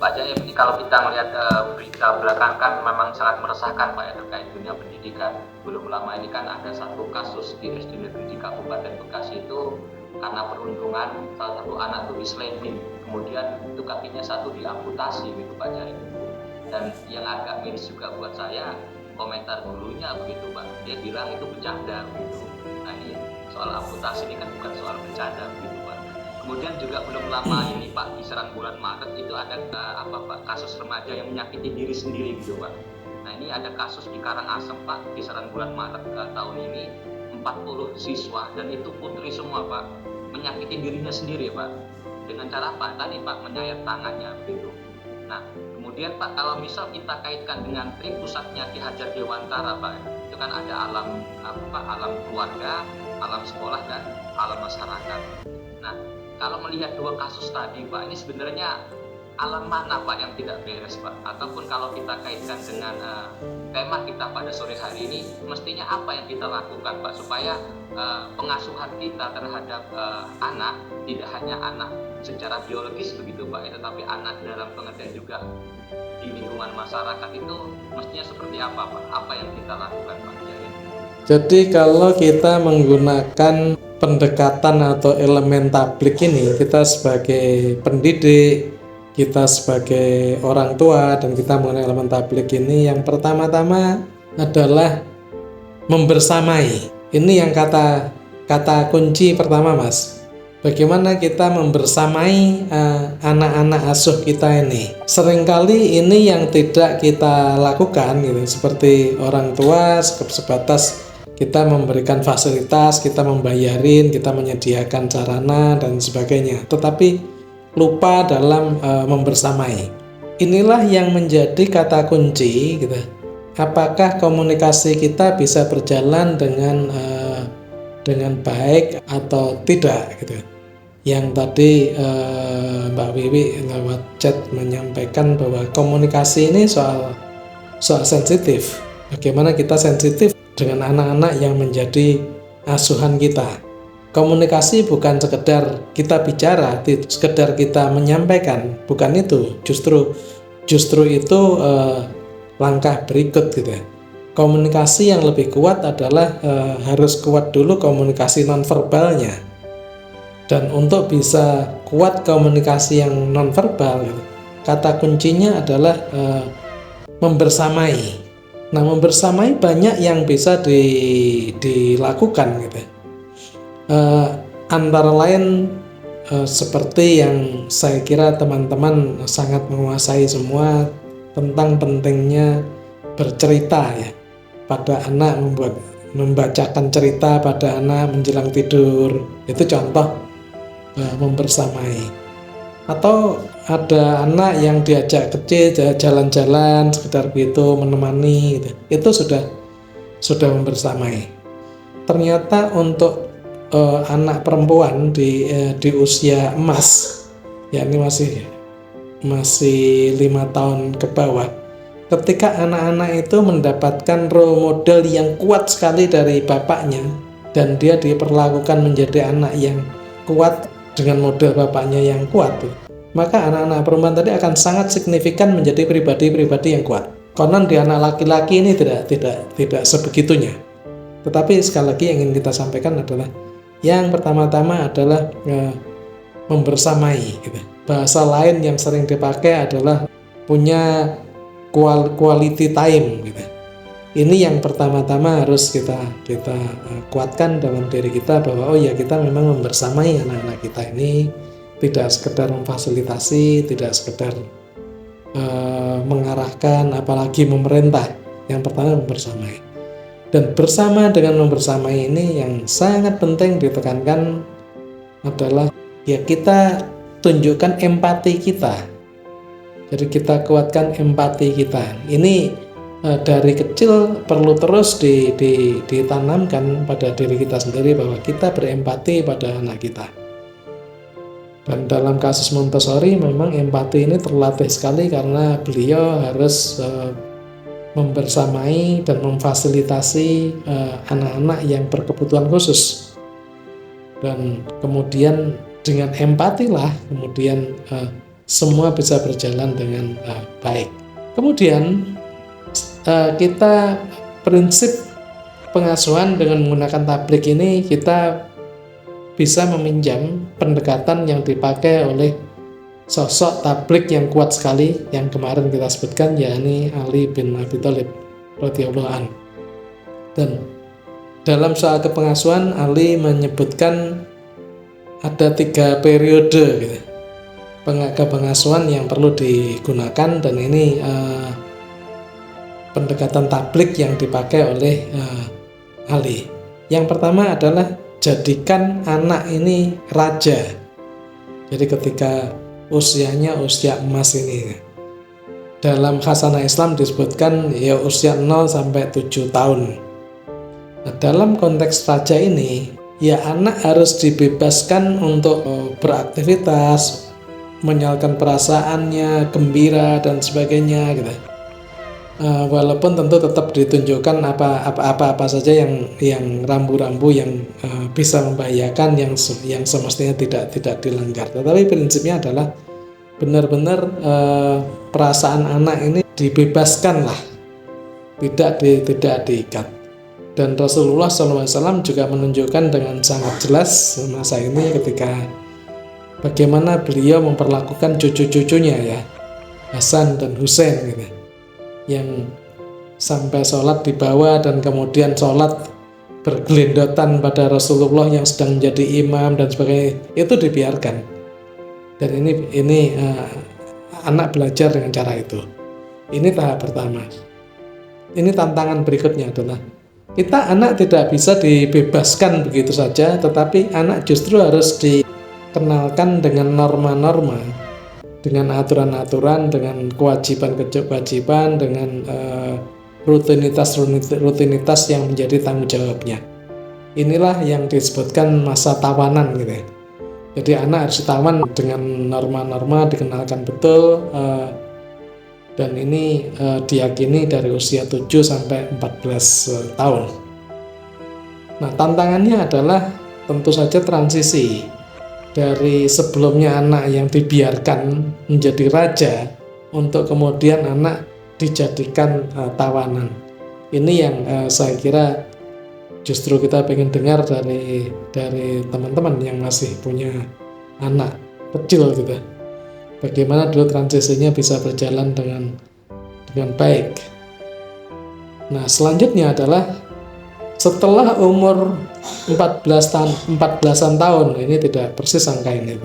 Pak Jaim, ini kalau kita melihat berita belakangan kan memang sangat meresahkan Pak ya terkait dunia pendidikan. Belum lama ini kan ada satu kasus di SD Negeri di Kabupaten Bekasi itu karena perundungan salah satu anak itu disleting, kemudian itu kakinya satu diamputasi gitu Pak Jaim. Dan yang agak miris juga buat saya komentar gurunya begitu Pak, dia bilang itu bercanda begitu. Nah ini soal amputasi ini kan bukan soal bercanda begitu Pak. Kemudian juga belum lama ini Pak, kisaran bulan Maret itu ada kasus remaja yang menyakiti diri sendiri gitu Pak. Nah ini ada kasus di Karangasem Pak, kisaran bulan Maret tahun ini 40 siswa dan itu putri semua Pak, menyakiti dirinya sendiri Pak. Dengan cara apa? Tadi Pak menyayat tangannya begitu. Nah kemudian Pak, kalau misal kita kaitkan dengan pusatnya Ki Hajar Dewantara Pak, itu kan ada alam keluarga, alam sekolah dan alam masyarakat. Nah kalau melihat dua kasus tadi Pak, ini sebenarnya alam mana Pak yang tidak beres Pak? Ataupun kalau kita kaitkan dengan tema kita pada sore hari ini, mestinya apa yang kita lakukan Pak supaya pengasuhan kita terhadap anak tidak hanya anak secara biologis begitu Pak, tetapi anak dalam pengertian juga di lingkungan masyarakat itu mestinya seperti apa Pak? Apa yang kita lakukan Pak Jaya? Jadi kalau kita menggunakan pendekatan atau elemen tablik ini, kita sebagai pendidik, kita sebagai orang tua, dan kita menggunakan elemen tablik ini, yang pertama-tama adalah membersamai. Ini yang kata kunci pertama Mas. Bagaimana kita membersamai anak-anak asuh kita ini. Seringkali ini yang tidak kita lakukan gitu. Seperti orang tua sebatas kita memberikan fasilitas, kita membayarin, kita menyediakan sarana dan sebagainya. Tetapi lupa dalam membersamai. Inilah yang menjadi kata kunci gitu. Apakah komunikasi kita bisa berjalan dengan baik atau tidak gitu. Yang tadi Mbak Wiwi lewat chat menyampaikan bahwa komunikasi ini soal sensitif. Bagaimana kita sensitif dengan anak-anak yang menjadi asuhan kita. Komunikasi bukan sekedar kita bicara, sekedar kita menyampaikan, bukan itu. Justru itu langkah berikut gitu. Komunikasi yang lebih kuat adalah harus kuat dulu komunikasi nonverbalnya. Dan untuk bisa kuat komunikasi yang nonverbal, kata kuncinya adalah membersamai. Nah, membersamai banyak yang bisa dilakukan gitu. Antara lain seperti yang saya kira teman-teman sangat menguasai semua tentang pentingnya bercerita ya pada anak, membacakan cerita pada anak menjelang tidur, itu contoh membersamai. Atau ada anak yang diajak kecil jalan-jalan sekedar begitu menemani gitu. Itu sudah membersamai. Ternyata untuk anak perempuan di usia emas, ya ini masih 5 tahun ke bawah, ketika anak-anak itu mendapatkan role model yang kuat sekali dari bapaknya dan dia diperlakukan menjadi anak yang kuat dengan model bapaknya yang kuat, maka anak-anak perempuan tadi akan sangat signifikan menjadi pribadi-pribadi yang kuat. Konon di anak laki-laki ini tidak sebegitunya. Tetapi sekali lagi yang ingin kita sampaikan adalah yang pertama-tama adalah membersamai gitu. Bahasa lain yang sering dipakai adalah punya quality time gitu. Ini yang pertama-tama harus kita kuatkan dalam diri kita, bahwa oh ya, kita memang membersamai anak-anak kita ini, tidak sekedar memfasilitasi, tidak sekedar mengarahkan, apalagi memerintah. Yang pertama membersamai. Dan bersama dengan membersamai ini yang sangat penting ditekankan adalah ya kita tunjukkan empati kita. Jadi kita kuatkan empati kita. Ini dari kecil perlu terus ditanamkan pada diri kita sendiri bahwa kita berempati pada anak kita. Dan dalam kasus Montessori memang empati ini terlatih sekali karena beliau harus membersamai dan memfasilitasi anak-anak yang berkebutuhan khusus. Dan kemudian dengan empatilah kemudian semua bisa berjalan dengan baik. Kemudian kita prinsip pengasuhan dengan menggunakan tablik ini, kita bisa meminjam pendekatan yang dipakai oleh sosok tablik yang kuat sekali yang kemarin kita sebutkan, yakni Ali bin Abi Thalib radhiyallahu anhu. Dan dalam soal kepengasuhan, Ali menyebutkan ada 3 periode gitu, kepengasuhan yang perlu digunakan, dan ini pendekatan tablik yang dipakai oleh Ali. Yang pertama adalah jadikan anak ini raja. Jadi ketika usianya usia emas ini, dalam khasanah Islam disebutkan ya usia 0 sampai 7 tahun. Nah, dalam konteks raja ini, ya anak harus dibebaskan untuk beraktivitas, menyalurkan perasaannya, gembira dan sebagainya gitu. Walaupun tentu tetap ditunjukkan apa saja yang rambu-rambu yang bisa membahayakan, yang semestinya tidak dilanggar. Tetapi prinsipnya adalah benar-benar perasaan anak ini dibebaskan lah, tidak diikat. Dan Rasulullah SAW juga menunjukkan dengan sangat jelas masa ini ketika bagaimana beliau memperlakukan cucu-cucunya ya, Hasan dan Husain gitu, yang sampai sholat dibawa dan kemudian sholat bergelendotan pada Rasulullah yang sedang menjadi imam dan sebagainya, itu dibiarkan. Dan ini anak belajar dengan cara itu. Ini tahap pertama. Ini tantangan berikutnya adalah anak tidak bisa dibebaskan begitu saja, tetapi anak justru harus dikenalkan dengan norma-norma, dengan aturan-aturan, dengan kewajiban-kewajiban, dengan rutinitas yang menjadi tanggung jawabnya. Inilah yang disebutkan masa tawanan gitu ya. Jadi anak harus ditawan dengan norma-norma, dikenalkan betul, dan ini diyakini dari usia 7 sampai 14 tahun. Nah, tantangannya adalah tentu saja transisi dari sebelumnya anak yang dibiarkan menjadi raja untuk kemudian anak dijadikan tawanan. Ini yang saya kira justru kita pengen dengar dari teman-teman yang masih punya anak kecil gitu. Bagaimana dulu transisinya bisa berjalan dengan baik. Nah, selanjutnya adalah setelah umur 14-an tahun, ini tidak persis angka ini.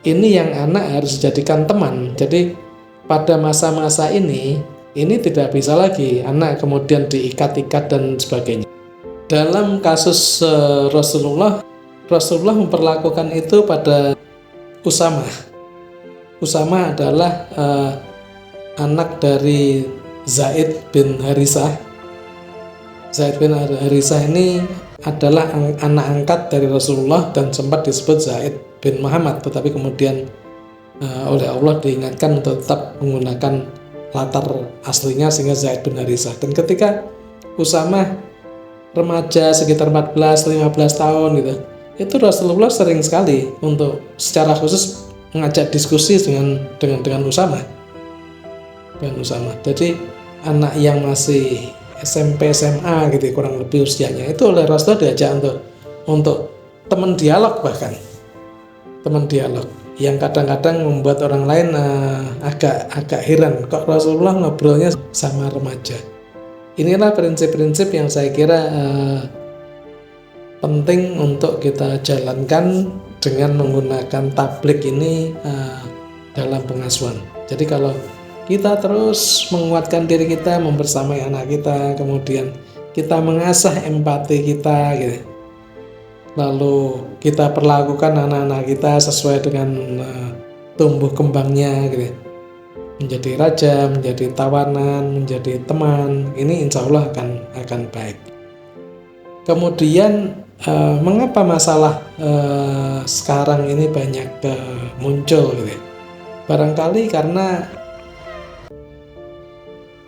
Ini yang anak harus dijadikan teman. Jadi pada masa-masa ini tidak bisa lagi anak kemudian diikat-ikat dan sebagainya. Dalam kasus Rasulullah memperlakukan itu pada Usamah. Usamah adalah anak dari Zaid bin Harisah. Zaid bin Harisah ini adalah anak angkat dari Rasulullah dan sempat disebut Zaid bin Muhammad, tetapi kemudian oleh Allah diingatkan untuk tetap menggunakan latar aslinya sehingga Zaid bin Harisah. Dan ketika Usamah remaja sekitar 14-15 tahun gitu, itu Rasulullah sering sekali untuk secara khusus mengajak diskusi dengan Usamah. Jadi anak yang masih SMP SMA gitu kurang lebih usianya, itu oleh Rasulullah diajak untuk teman dialog, bahkan teman dialog yang kadang-kadang membuat orang lain agak heran, kok Rasulullah ngobrolnya sama remaja. Inilah prinsip-prinsip yang saya kira penting untuk kita jalankan dengan menggunakan tablik ini dalam pengasuhan. Jadi kalau kita terus menguatkan diri kita, membersamai anak kita, kemudian kita mengasah empati kita gitu, lalu kita perlakukan anak-anak kita sesuai dengan tumbuh kembangnya gitu, menjadi raja, menjadi tawanan, menjadi teman, ini insya Allah akan baik. Kemudian mengapa masalah sekarang ini banyak muncul gitu? Barangkali karena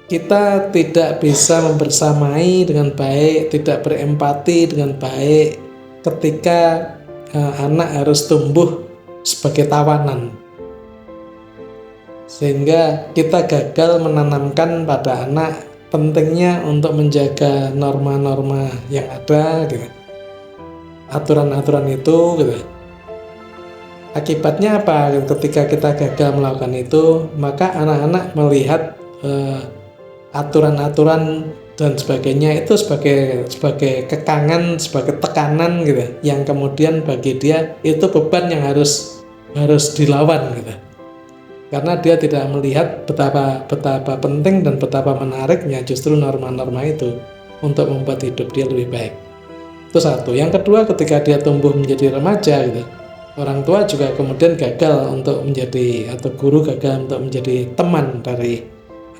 kita tidak bisa membersamai dengan baik, tidak berempati dengan baik ketika anak harus tumbuh sebagai tawanan. sehingga kita gagal menanamkan pada anak pentingnya untuk menjaga norma-norma yang ada gitu, aturan-aturan itu gitu. Akibatnya apa? Ketika kita gagal melakukan itu, maka anak-anak melihat aturan-aturan dan sebagainya itu sebagai kekangan, sebagai tekanan gitu, yang kemudian bagi dia itu beban yang harus dilawan gitu. Karena dia tidak melihat betapa penting dan betapa menariknya justru norma-norma itu untuk membuat hidup dia lebih baik. Itu satu. Yang kedua, ketika dia tumbuh menjadi remaja gitu, orang tua juga kemudian gagal untuk menjadi, atau guru gagal untuk menjadi teman dari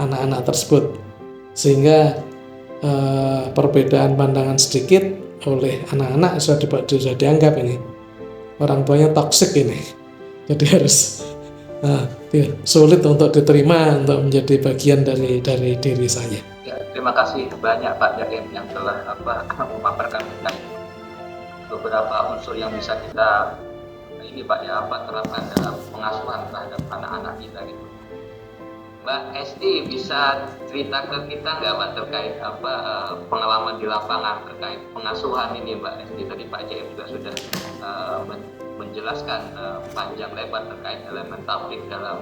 anak-anak tersebut, sehingga perbedaan pandangan sedikit oleh anak-anak sudah dianggap ini orang tuanya toksik ini, jadi harus sulit untuk diterima untuk menjadi bagian dari diri saya. Ya, terima kasih banyak Pak Jaim yang telah memaparkan tentang beberapa unsur yang bisa kita terapkan dalam pengasuhan terhadap anak-anak kita gitu. Mbak Esti bisa cerita ke kita nggak Mbak terkait pengalaman di lapangan terkait pengasuhan ini Mbak Esti? Tadi Pak Jaim juga sudah menjelaskan panjang lebar terkait elemen tablik dalam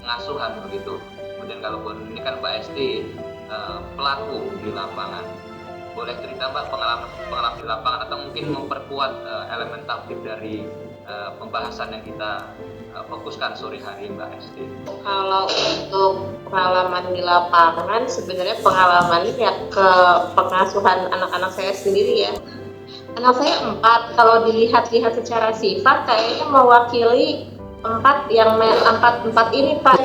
pengasuhan begitu. Kemudian kalaupun ini kan Mbak Esti pelaku di lapangan, boleh cerita Mbak pengalaman di lapangan atau mungkin memperkuat elemen tablik dari pembahasan yang kita fokuskan sore hari Mbak Esti. Kalau untuk pengalaman di lapangan, sebenarnya pengalamannya ya ke pengasuhan anak-anak saya sendiri ya. Anak saya 4, kalau dilihat-lihat secara sifat kayaknya mewakili 4 ini Pak.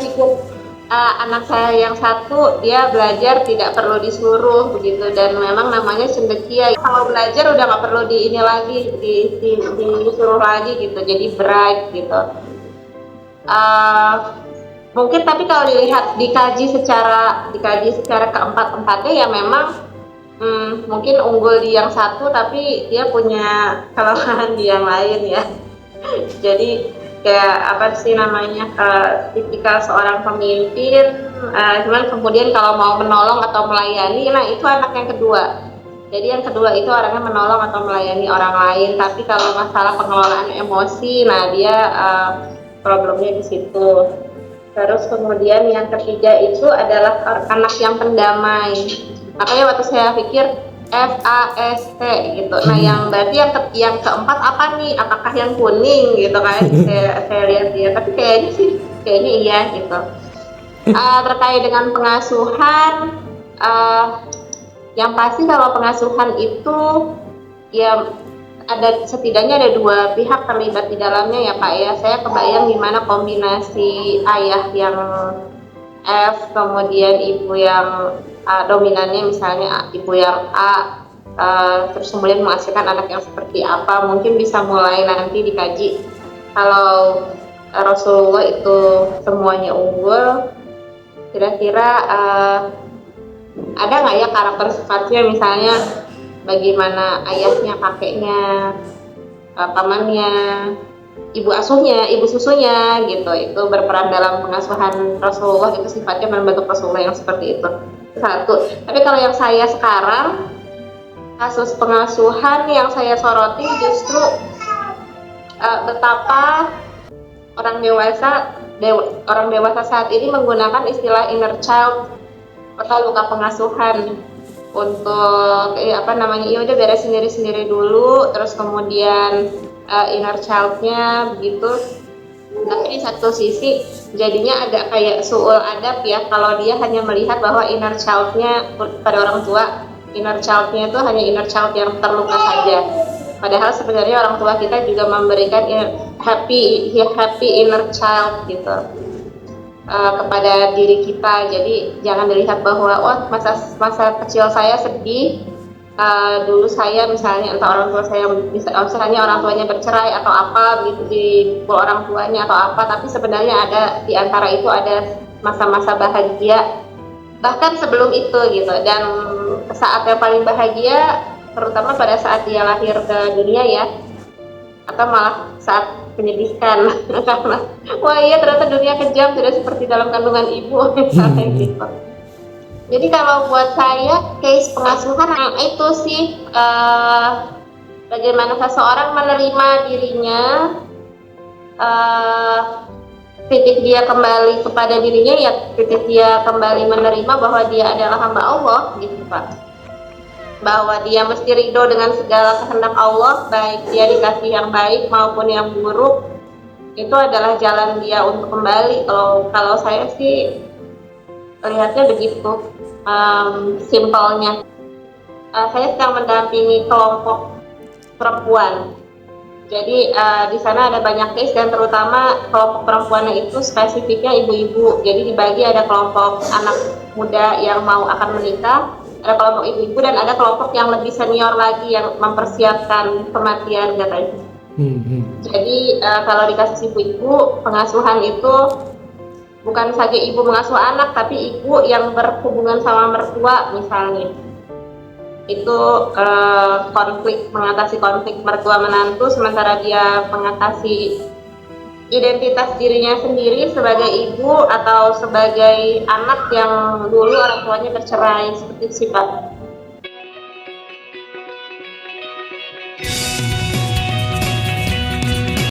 Anak saya yang 1 dia belajar tidak perlu disuruh begitu, dan memang namanya cendekia. Kalau belajar udah nggak perlu disuruh lagi gitu, jadi bright gitu. Mungkin tapi kalau dikaji secara keempat-empatnya ya memang mungkin unggul di yang 1 tapi dia punya kelemahan di yang lain ya. Jadi kayak tipikal seorang pemimpin, cuman kemudian kalau mau menolong atau melayani, nah itu anak yang kedua. Jadi yang kedua itu orangnya menolong atau melayani orang lain, tapi kalau masalah pengelolaan emosi, nah dia problemnya di situ. Terus kemudian yang ketiga itu adalah anak yang pendamai. Makanya waktu saya pikir FAST gitu. Nah, yang berarti yang keempat apa nih? Apakah yang kuning gitu kan? saya lihat dia, tapi kayaknya iya gitu. Terkait dengan pengasuhan, yang pasti kalau pengasuhan itu ya setidaknya ada 2 pihak terlibat di dalamnya ya Pak ya. Saya kebayang gimana kombinasi ayah yang F, kemudian ibu yang dominannya misalnya ibu yang A, terus kemudian menghasilkan anak yang seperti apa, mungkin bisa mulai nanti dikaji. Kalau Rasulullah itu semuanya unggul, kira-kira ada nggak ya karakter sifatnya, misalnya bagaimana ayahnya, kakeknya, pamannya, ibu asuhnya, ibu susunya gitu, itu berperan dalam pengasuhan Rasulullah, itu sifatnya membentuk Rasulullah yang seperti itu. Satu. Tapi kalau yang saya sekarang, kasus pengasuhan yang saya soroti justru betapa orang dewasa saat ini menggunakan istilah inner child atau luka pengasuhan untuk ya udah beresin diri sendiri dulu, terus kemudian inner child-nya begitu. Tapi di satu sisi jadinya agak kayak suul adab ya, kalau dia hanya melihat bahwa inner child-nya pada orang tua, inner child-nya itu hanya inner child yang terluka saja. Padahal sebenarnya orang tua kita juga memberikan happy inner child gitu kepada diri kita. Jadi jangan dilihat bahwa masa kecil saya sedih, dulu saya misalnya entah orang tua saya misalnya orang tuanya bercerai atau apa gitu, dipukul orang tuanya atau apa, tapi sebenarnya ada di antara itu ada masa-masa bahagia bahkan sebelum itu gitu. Dan saat yang paling bahagia terutama pada saat dia lahir ke dunia ya, atau malah saat menyedihkan karena wah iya ternyata dunia kejam tidak seperti dalam kandungan ibu misalnya gitu. Jadi kalau buat saya case pengasuhan itu sih bagaimana seseorang menerima dirinya, titik dia kembali kepada dirinya ya titik dia kembali menerima bahwa dia adalah hamba Allah gitu Pak, bahwa dia mesti ridho dengan segala kehendak Allah, baik dia dikasih yang baik maupun yang buruk, itu adalah jalan dia untuk kembali. Kalau saya sih lihatnya begitu, simpelnya. Saya sedang mendampingi kelompok perempuan. Jadi di sana ada banyak case dan terutama kelompok perempuannya itu spesifiknya ibu-ibu. Jadi dibagi ada kelompok anak muda yang mau akan menikah, ada kelompok ibu-ibu dan ada kelompok yang lebih senior lagi yang mempersiapkan kematian katanya. Jadi kalau di kasus ibu-ibu pengasuhan itu bukan saja ibu mengasuh anak tapi ibu yang berhubungan sama mertua misalnya. Itu mengatasi konflik mertua menantu sementara dia mengatasi identitas dirinya sendiri sebagai ibu atau sebagai anak yang dulu orang tuanya bercerai, seperti itu sih Pak.